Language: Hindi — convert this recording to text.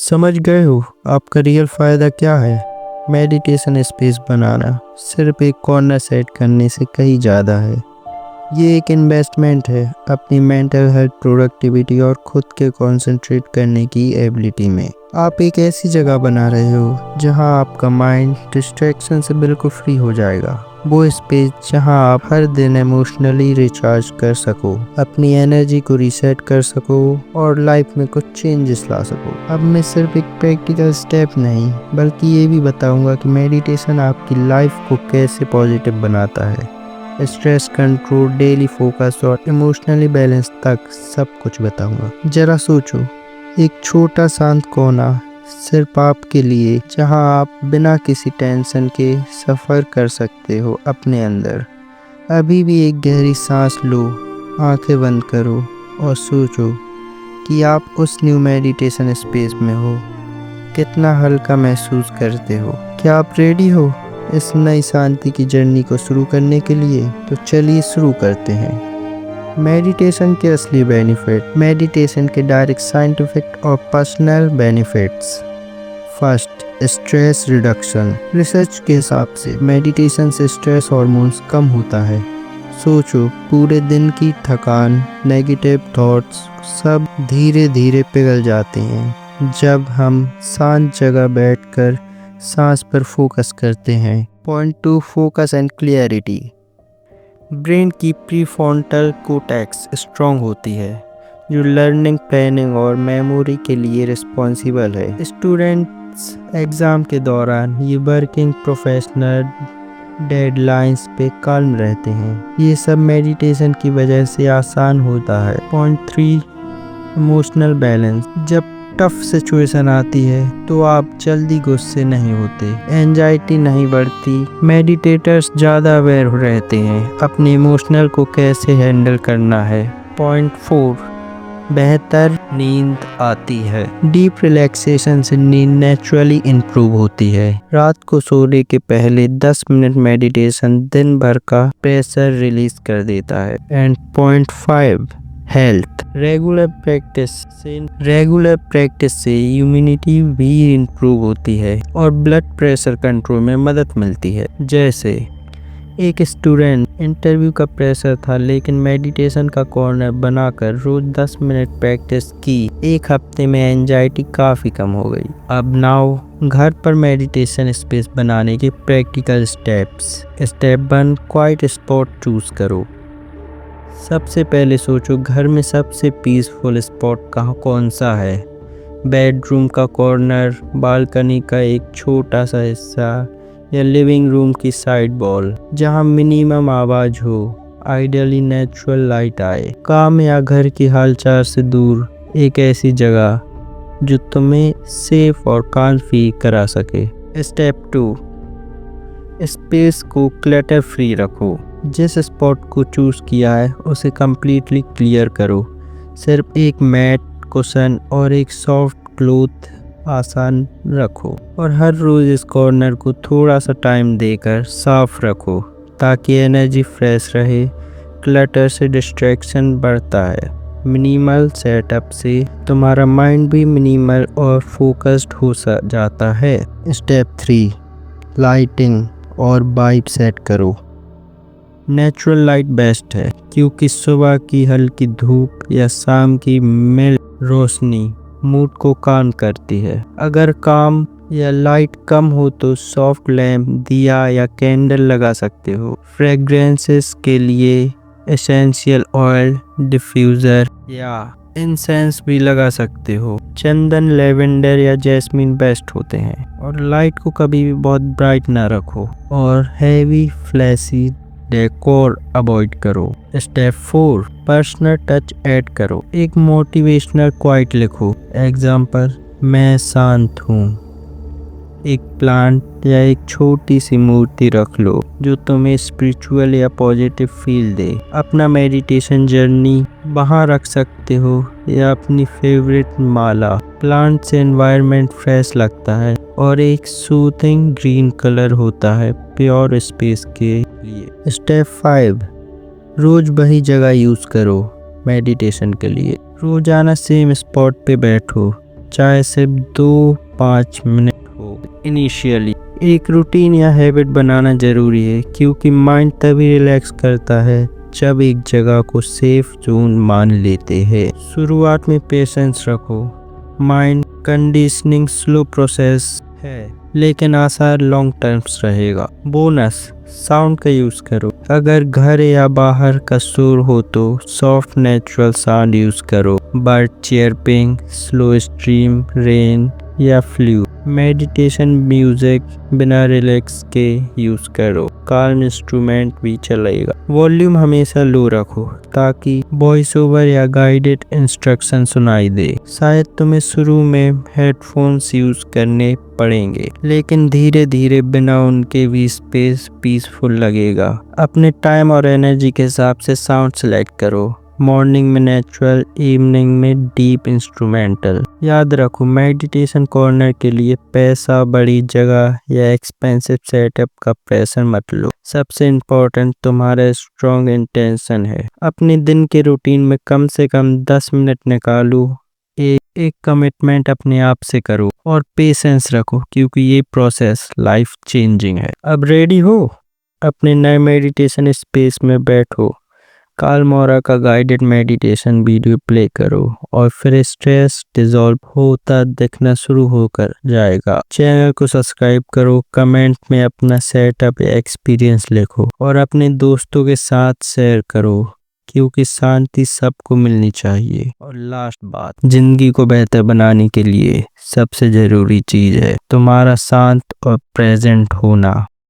समझ गए हो आपका रियल फ़ायदा क्या है। मेडिटेशन स्पेस बनाना सिर्फ एक कॉर्नर सेट करने से कहीं ज़्यादा है। ये एक इन्वेस्टमेंट है अपनी मेंटल हेल्थ, प्रोडक्टिविटी और खुद के कंसंट्रेट करने की एबिलिटी में। आप एक ऐसी जगह बना रहे हो जहां आपका माइंड डिस्ट्रैक्शन से बिल्कुल फ्री हो जाएगा। वो स्पेस जहां आप हर दिन इमोशनली रिचार्ज कर सको, अपनी एनर्जी को रीसेट कर सको और लाइफ में कुछ चेंजेस ला सको। अब मैं सिर्फ एक प्रैक्टिकल स्टेप नहीं बल्कि ये भी बताऊंगा कि मेडिटेशन आपकी लाइफ को कैसे पॉजिटिव बनाता है। स्ट्रेस कंट्रोल, डेली फोकस और इमोशनली बैलेंस तक सब कुछ बताऊंगा। जरा सोचो, एक छोटा शांत कोना सिर्फ आपके लिए जहां आप बिना किसी टेंशन के सफ़र कर सकते हो अपने अंदर। अभी भी एक गहरी सांस लो, आंखें बंद करो और सोचो कि आप उस न्यू मेडिटेशन स्पेस में हो। कितना हल्का महसूस करते हो। क्या आप रेडी हो इस नई शांति की जर्नी को शुरू करने के लिए? तो चलिए शुरू करते हैं। मेडिटेशन के असली बेनिफिट, मेडिटेशन के डायरेक्ट साइंटिफिक और personal benefits. First, stress reduction. Research के हिसाब से मेडिटेशन से स्ट्रेस हार्मोन्स कम होता है। सोचो, पूरे दिन की थकान, नेगेटिव थॉट्स सब धीरे धीरे पिघल जाते हैं जब हम शांत जगह बैठकर सांस पर फोकस करते हैं। Point 2, focus and clarity. Brain की प्रीफ्रंटल कोर्टेक्स स्ट्रॉन्ग होती है जो लर्निंग, प्लानिंग और मेमोरी के लिए रिस्पॉन्सिबल है। स्टूडेंट्स एग्ज़ाम के दौरान, ये वर्किंग प्रोफेशनल डेडलाइंस पे काल्म रहते हैं। ये सब मेडिटेशन की वजह से आसान होता है। Point 3, emotional balance. जब टफ सिचुएशन आती है तो आप जल्दी गुस्से नहीं होते, एंजाइटी नहीं बढ़ती। मेडिटेटर्स ज़्यादा अवेयर रहते हैं अपने इमोशनल को कैसे हैंडल करना है। पॉइंट 4, बेहतर नींद आती है। डीप रिलैक्सेशन से नींद नेचुरली इम्प्रूव होती है। रात को सोने के पहले 10 मिनट मेडिटेशन दिन भर का प्रेशर रिलीज कर देता है। And point 5, health. Regular practice से इम्यूनिटी भी इम्प्रूव होती है और ब्लड प्रेशर कंट्रोल में मदद मिलती है। जैसे एक स्टूडेंट, इंटरव्यू का प्रेशर था लेकिन मेडिटेशन का कॉर्नर बनाकर रोज 10 मिनट प्रैक्टिस की, एक हफ्ते में एंजाइटी काफ़ी कम हो गई। अब नाउ घर पर मेडिटेशन स्पेस बनाने के practical steps. Step 1, quite spot choose करो। सबसे पहले सोचो घर में सबसे पीसफुल स्पॉट कौन सा है। बेडरूम का कॉर्नर, बालकनी का एक छोटा सा हिस्सा या लिविंग रूम की साइड वॉल जहां मिनिमम आवाज़ हो, आइडियली नेचुरल लाइट आए। काम या घर की हालचाल से दूर एक ऐसी जगह जो तुम्हें सेफ और काम फील करा सके। स्टेप 2, स्पेस को क्लटर फ्री रखो। जिस स्पॉट को चूज़ किया है उसे कम्प्लीटली क्लियर करो। सिर्फ एक मैट, कुशन और एक सॉफ्ट क्लॉथ आसान रखो और हर रोज़ इस कॉर्नर को थोड़ा सा टाइम देकर साफ रखो ताकि एनर्जी फ्रेश रहे। क्लटर से डिस्ट्रैक्शन बढ़ता है। मिनिमल सेटअप से तुम्हारा माइंड भी मिनिमल और फोकस्ड हो जाता है। स्टेप 3, लाइटिंग और वाइब सेट करो। नेचुरल लाइट बेस्ट है क्योंकि सुबह की हल्की धूप या शाम की मिल्क रोशनी मूड को काम करती है। अगर काम या लाइट कम हो तो सॉफ्ट लैम्प, दिया या कैंडल लगा सकते हो। फ्रेग्रेंसेस के लिए एसेंशियल ऑयल, डिफ्यूज़र या इंसेंस भी लगा सकते हो। चंदन, लेवेंडर या जैस्मिन बेस्ट होते हैं। और लाइट को कभी भी बहुत ब्राइट ना रखो और हैवी फ्लैशी डेकोर अवॉइड करो। स्टेप 4, पर्सनल टच ऐड करो। एक मोटिवेशनल क्वाइट लिखो। एग्जाम्पल, मैं शांत हूँ। एक प्लांट या एक छोटी सी मूर्ति रख लो जो तुम्हें स्पिरिचुअल या पॉजिटिव फील दे। अपना मेडिटेशन जर्नी वहाँ रख सकते हो या अपनी फेवरेट माला। प्लांट से एनवायरनमेंट फ्रेश लगता है और एक सूथिंग ग्रीन कलर होता है प्योर स्पेस के लिए। स्टेप 5, रोज वही जगह यूज करो मेडिटेशन के लिए। रोजाना सेम स्पॉट पे बैठो, चाहे सिर्फ 2-5 मिनट हो। इनिशियली एक रूटीन या हैबिट बनाना जरूरी है, क्योंकि माइंड तभी रिलैक्स करता है जब एक जगह को सेफ जोन मान लेते हैं। शुरुआत में पेशेंस रखो। माइंड कंडीशनिंग स्लो प्रोसेस है, लेकिन आसार लॉन्ग टर्म्स रहेगा। बोनस, साउंड का यूज करो। अगर घर या बाहर का शोर हो तो सॉफ्ट नेचुरल साउंड यूज करो। बर्ड चीयरपिंग, स्लो स्ट्रीम, रेन या फ्लू। मेडिटेशन म्यूजिक बिना रिलैक्स के यूज करो। काल्म इंस्ट्रूमेंट भी चलेगा। वॉल्यूम हमेशा लो रखो ताकि वॉइस ओवर या गाइडेड इंस्ट्रक्शन सुनाई दे। शायद तुम्हें शुरू में हेडफोन्स यूज करने पड़ेंगे, लेकिन धीरे धीरे बिना उनके भी स्पेस पीसफुल लगेगा। अपने टाइम और एनर्जी के हिसाब से साउंड सेलेक्ट करो। मॉर्निंग में नेचुरल, इवनिंग में डीप इंस्ट्रूमेंटल। याद रखो, मेडिटेशन कॉर्नर के लिए पैसा, बड़ी जगह या एक्सपेंसिव सेटअप का प्रेशर मत लो। सबसे इम्पोर्टेंट तुम्हारा स्ट्रॉन्ग इंटेंशन है। अपने दिन के रूटीन में कम से कम 10 मिनट निकालो। एक कमिटमेंट अपने आप से करो और पेशेंस रखो, क्योंकि ये प्रोसेस लाइफ चेंजिंग है। अब रेडी हो? अपने नए मेडिटेशन स्पेस में बैठो। काल्म ऑरा का गाइडेड मेडिटेशन वीडियो प्ले करो और फिर स्ट्रेस डिसॉल्व होता दिखना शुरू होकर जाएगा। चैनल को सब्सक्राइब करो, कमेंट में अपना सेटअप या एक्सपीरियंस लिखो और अपने दोस्तों के साथ शेयर करो, क्योंकि शांति सबको मिलनी चाहिए। और लास्ट बात, जिंदगी को बेहतर बनाने के लिए सबसे जरूरी चीज है तुम्हारा शांत और प्रेजेंट होना।